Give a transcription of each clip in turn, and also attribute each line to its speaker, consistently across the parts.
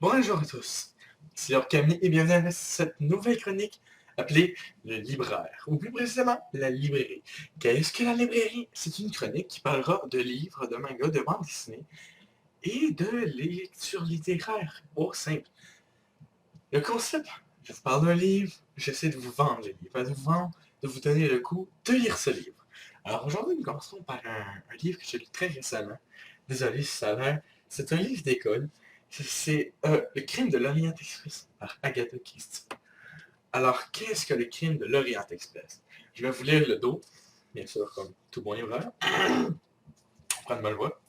Speaker 1: Bonjour à tous, c'est Laure Camille et bienvenue à cette nouvelle chronique appelée Le Libraire, ou plus précisément la librairie. Qu'est-ce que la librairie? C'est une chronique qui parlera de livres, de mangas, de bandes dessinées et de lecture littéraire au simple. Le concept, je vous parle d'un livre, j'essaie de vous vendre le livre, de vous donner le coup de lire ce livre. Alors aujourd'hui, nous commençons par un livre que j'ai lu très récemment. Désolé si ça a l'air. C'est un livre d'école. C'est Le crime de l'Orient Express par Agatha Christie. Alors, qu'est-ce que le crime de l'Orient Express? Je vais vous lire le dos, bien sûr, comme tout bon libraire. Prendre ma voix.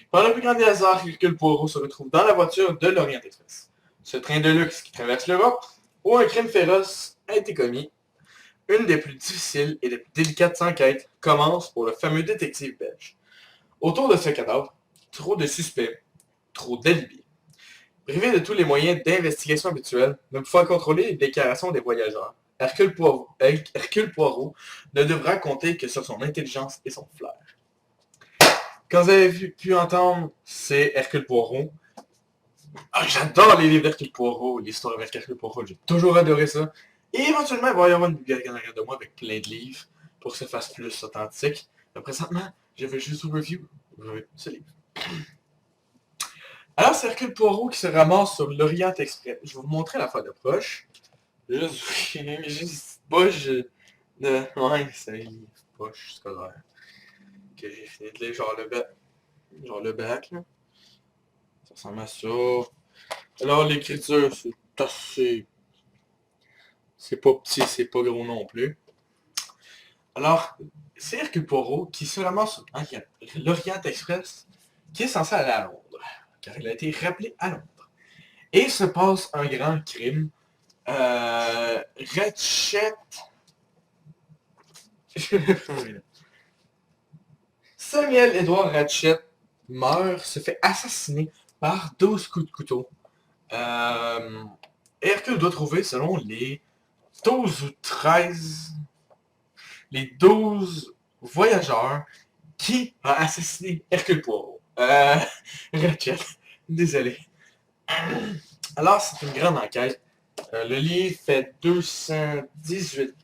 Speaker 1: Par le plus grand des hasards, Hercule Poirot se retrouve dans la voiture de l'Orient Express. Ce train de luxe qui traverse l'Europe, où un crime féroce a été commis. Une des plus difficiles et des plus délicates enquêtes commence pour le fameux détective belge. Autour de ce cadavre, trop de suspects, trop d'alibis. Privé de tous les moyens d'investigation habituels, ne pouvant contrôler les déclarations des voyageurs, Hercule Poirot ne devra compter que sur son intelligence et son flair. Quand vous avez pu entendre, c'est Hercule Poirot. Ah, j'adore les livres d'Hercule Poirot, l'histoire avec Hercule Poirot, j'ai toujours adoré ça. Et éventuellement, il va y avoir une bibliothèque en arrière de moi avec plein de livres pour que ça fasse plus authentique. Mais présentement, je vais juste vous review ce livre. Alors, c'est Hercule Poirot qui se ramasse sur l'Orient Express. Je vais vous montrer la fois de proche. Juste poche de... Ouais, c'est un livre poche scolaire. Que j'ai fini de lire, genre le bac, là. Ça ressemble à ça. Alors, l'écriture, c'est assez... C'est pas petit, c'est pas gros non plus. Alors, c'est Hercule Poirot qui se ramasse sur l'Orient Express, qui est censé aller à Londres, car il a été rappelé à Londres. Et se passe un grand crime. Ratchet... Samuel Edward Ratchet meurt, se fait assassiner par 12 coups de couteau. Hercule doit trouver, selon les 12 ou 13... les 12 voyageurs qui a assassiné Hercule Poirot. Ratchet. Désolé. Alors, c'est une grande enquête. Le livre fait 218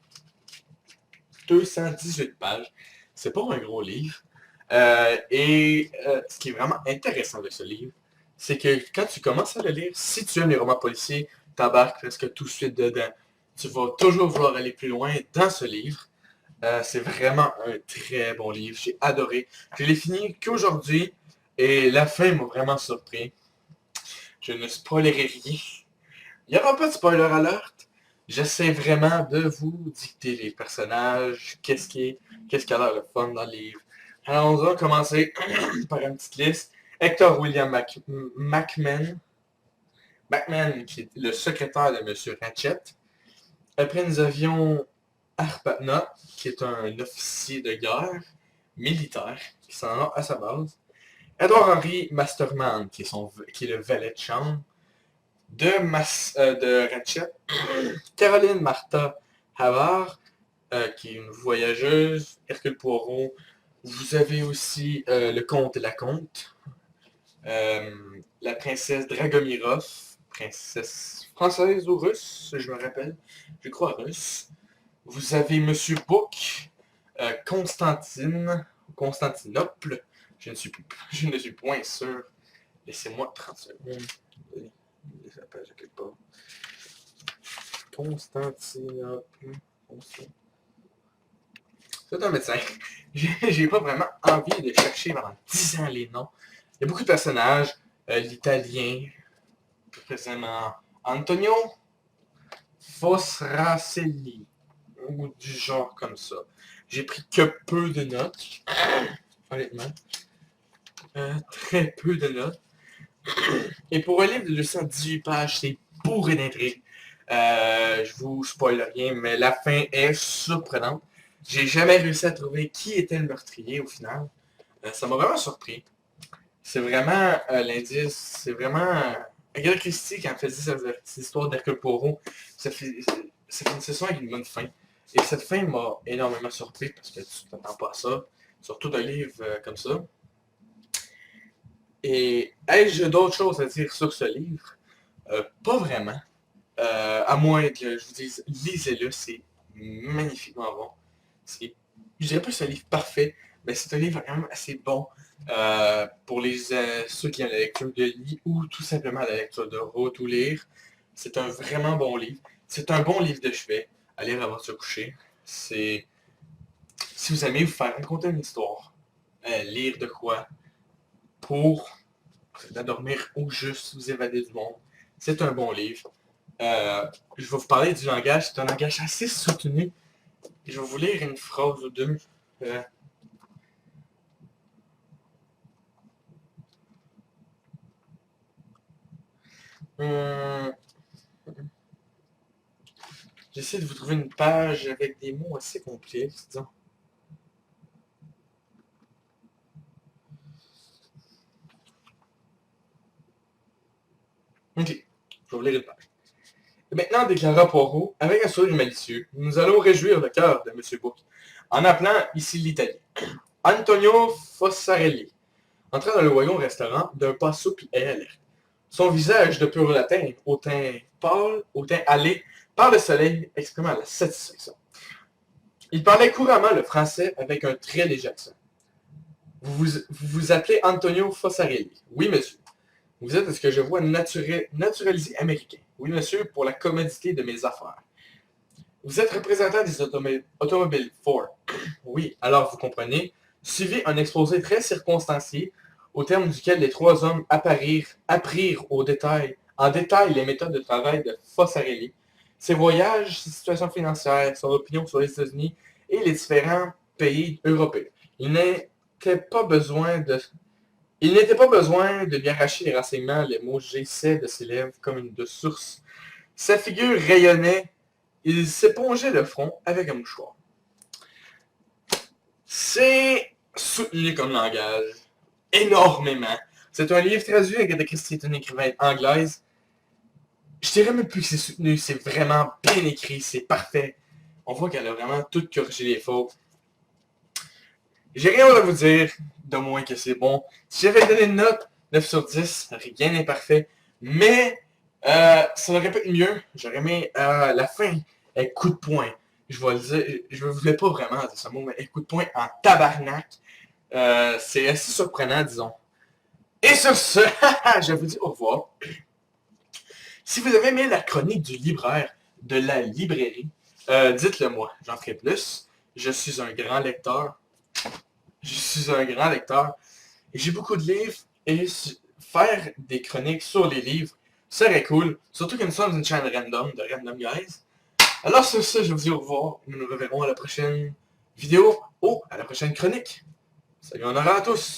Speaker 1: pages. C'est pas un gros livre. Ce qui est vraiment intéressant de ce livre, c'est que quand tu commences à le lire, si tu aimes les romans policiers, t'embarques presque tout de suite dedans. Tu vas toujours vouloir aller plus loin dans ce livre. C'est vraiment un très bon livre. J'ai adoré. Je l'ai fini qu'aujourd'hui et la fin m'a vraiment surpris. Je ne spoilerai rien. Il n'y aura pas de spoiler alert. J'essaie vraiment de vous dicter les personnages, qu'est-ce qui a l'air le fun dans le livre. Alors, on va commencer par une petite liste. Hector William Macman, qui est le secrétaire de M. Ratchet. Après, nous avions Arpatna, qui est un officier de guerre militaire, qui s'en va à sa base. Edward Henry Masterman, qui est le valet de chambre de Ratchet. Caroline Martha Havard, qui est une voyageuse. Hercule Poirot. Vous avez aussi le comte et la comte. La princesse Dragomirov, princesse française ou russe, je me rappelle. Je crois russe. Vous avez Monsieur Book, Constantinople. Je ne suis point sûr. Laissez-moi 30 secondes. Ça page quelque part. Constantinople. C'est un médecin. J'ai pas vraiment envie de chercher pendant 10 ans les noms. Il y a beaucoup de personnages. L'italien, plus précisément Antonio Fosracelli, ou du genre comme ça. J'ai pris que peu de notes, honnêtement. Très peu de notes. Et pour un livre de 218 pages, c'est bourré d'intrigues. Je vous spoil rien, mais la fin est surprenante. J'ai jamais réussi à trouver qui était le meurtrier au final. Ça m'a vraiment surpris. C'est vraiment l'indice, c'est vraiment... Agatha Christie, quand elle faisait cette histoire d'Hercule Poirot, ça finissait ça avec une bonne fin. Et cette fin m'a énormément surpris, parce que tu t'attends pas à ça, surtout d'un livre comme ça. Et ai-je d'autres choses à dire sur ce livre? Pas vraiment. À moins que je vous dise, lisez-le, c'est magnifiquement bon. C'est, je dirais pas que c'est un livre parfait, mais c'est un livre quand même assez bon pour ceux qui aiment la lecture de lit ou tout simplement la lecture de route ou lire. C'est un vraiment bon livre. C'est un bon livre de chevet à lire avant de se coucher. C'est, si vous aimez vous faire raconter une histoire, lire de quoi pour vous endormir ou juste vous évader du monde, c'est un bon livre. Je vais vous parler du langage. C'est un langage assez soutenu. Je vais vous lire une phrase ou deux. Euh, hum, J'essaie de vous trouver une page avec des mots assez complexes, disons. Ok, je vais vous lire une page. Et maintenant, déclara Poirot, avec un sourire malicieux, nous allons réjouir le cœur de M. Book, en appelant ici l'Italie. Antonio Fossarelli entra dans le wagon-restaurant d'un pas souple et alerte. Son visage de pur latin, au teint pâle, au teint hâlé par le soleil, exprimant la satisfaction. Il parlait couramment le français avec un très léger accent. Vous appelez Antonio Fossarelli. Oui, monsieur. Vous êtes ce que je vois naturalisé américain. Oui, monsieur, pour la commodité de mes affaires. Vous êtes représentant des automobiles Ford. Oui, alors vous comprenez. Suivez un exposé très circonstancié au terme duquel les trois hommes apprirent en détail les méthodes de travail de Fossarelli, ses voyages, ses situations financières, son opinion sur les États-Unis et les différents pays européens. Il n'était pas besoin de lui arracher les renseignements, les mots jaissaient de ses lèvres comme de source. Sa figure rayonnait, il s'épongeait le front avec un mouchoir. C'est soutenu comme langage, énormément. C'est un livre traduit avec des c'est une écrivaine anglaise. Je dirais même plus que c'est soutenu, c'est vraiment bien écrit, c'est parfait. On voit qu'elle a vraiment tout corrigé les fautes. J'ai rien à vous dire, de moins que c'est bon. Si j'avais donné une note 9 sur 10, rien n'est parfait. Mais ça aurait pu être mieux. J'aurais aimé la fin, un coup de poing. Je vais le dire, je ne voulais pas vraiment dire ce mot, mais un coup de poing en tabarnak. C'est assez surprenant, disons. Et sur ce, je vous dis au revoir. Si vous avez aimé la chronique du libraire de la librairie, dites-le moi, j'en ferai plus. Je suis un grand lecteur. Et j'ai beaucoup de livres et faire des chroniques sur les livres serait cool. Surtout que nous sommes une chaîne random de Random Guys. Alors sur ce, je vous dis au revoir. Nous nous reverrons à la prochaine vidéo ou à la prochaine chronique. Salut, on aura à tous!